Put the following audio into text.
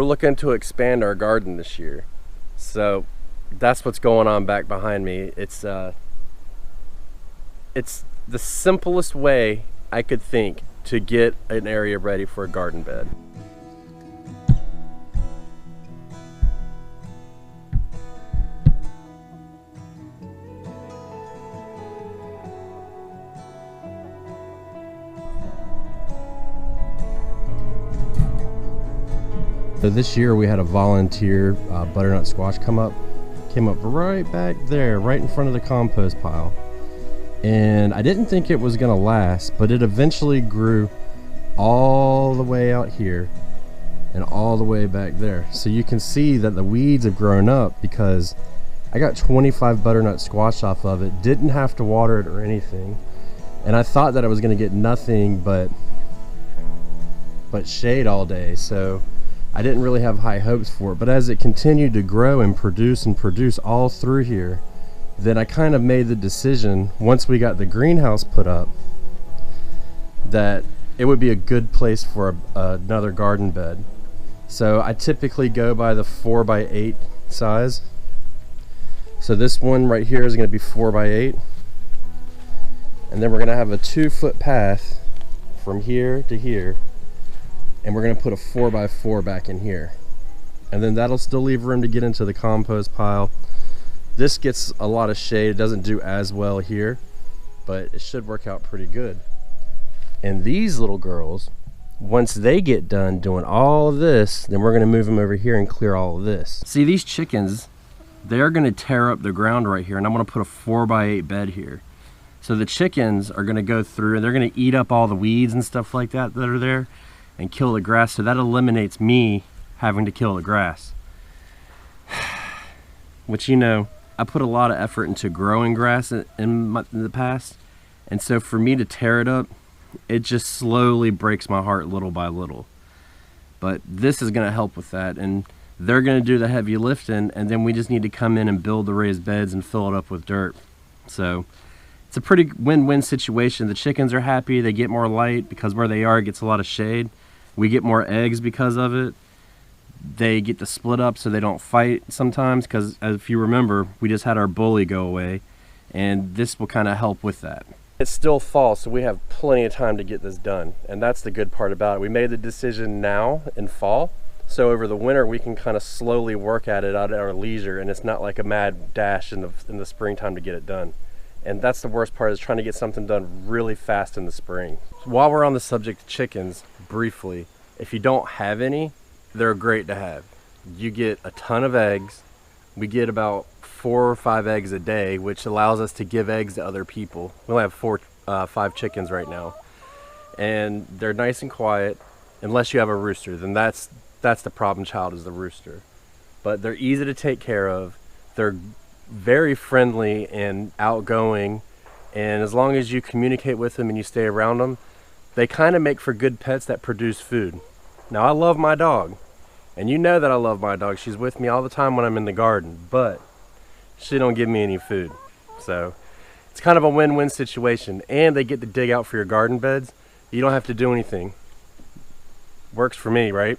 We're looking to expand our garden this year. So that's what's going on back behind me. It's the simplest way I could think to get an area ready for a garden bed. So this year we had a volunteer butternut squash came up right back there, right in front of the compost pile. And I didn't think it was gonna last, but it eventually grew all the way out here and all the way back there. So you can see that the weeds have grown up because I got 25 butternut squash off of it, didn't have to water it or anything. And I thought that I was gonna get nothing but shade all day. So I didn't really have high hopes for it, but as it continued to grow and produce all through here, then I kind of made the decision, once we got the greenhouse put up, that it would be a good place for another garden bed. So I typically go by the 4x8 size. So this one right here is going to be 4x8, and then we're going to have a 2-foot path from here to here, and we're going to put a 4x4 back in here, and then that'll still leave room to get into the compost pile. This gets a lot of shade. It doesn't do as well here, but it should work out pretty good. And these little girls, once they get done doing all of this, then we're going to move them over here and clear all of this. See, these chickens, they're going to tear up the ground right here, and I'm going to put a 4x8 bed here. So the chickens are going to go through and they're going to eat up all the weeds and stuff like that are there and kill the grass. So that eliminates me having to kill the grass. Which, you know, I put a lot of effort into growing grass in the past. And so for me to tear it up, it just slowly breaks my heart little by little. But this is going to help with that. And they're going to do the heavy lifting. And then we just need to come in and build the raised beds and fill it up with dirt. So it's a pretty win-win situation. The chickens are happy. They get more light because where they are, it gets a lot of shade. We get more eggs because of it. They get to split up so they don't fight sometimes, because if you remember, we just had our bully go away, and this will kind of help with that. It's still fall, so we have plenty of time to get this done, and that's the good part about it. We made the decision now in fall, so over the winter we can kind of slowly work at it at our leisure, and it's not like a mad dash in the springtime to get it done. And that's the worst part, is trying to get something done really fast in the spring. While we're on the subject of chickens, briefly, if you don't have any, they're great to have. You get a ton of eggs. We get about 4 or 5 eggs a day, which allows us to give eggs to other people. We only have 5 chickens right now. And they're nice and quiet, unless you have a rooster. Then that's the problem child, is the rooster. But they're easy to take care of. They're very friendly and outgoing, and as long as you communicate with them and you stay around them, they kind of make for good pets that produce food. Now, I love my dog, and you know that I love my dog. She's with me all the time when I'm in the garden, but she don't give me any food. So it's kind of a win-win situation, and they get to dig out for your garden beds. You don't have to do anything. Works for me, right?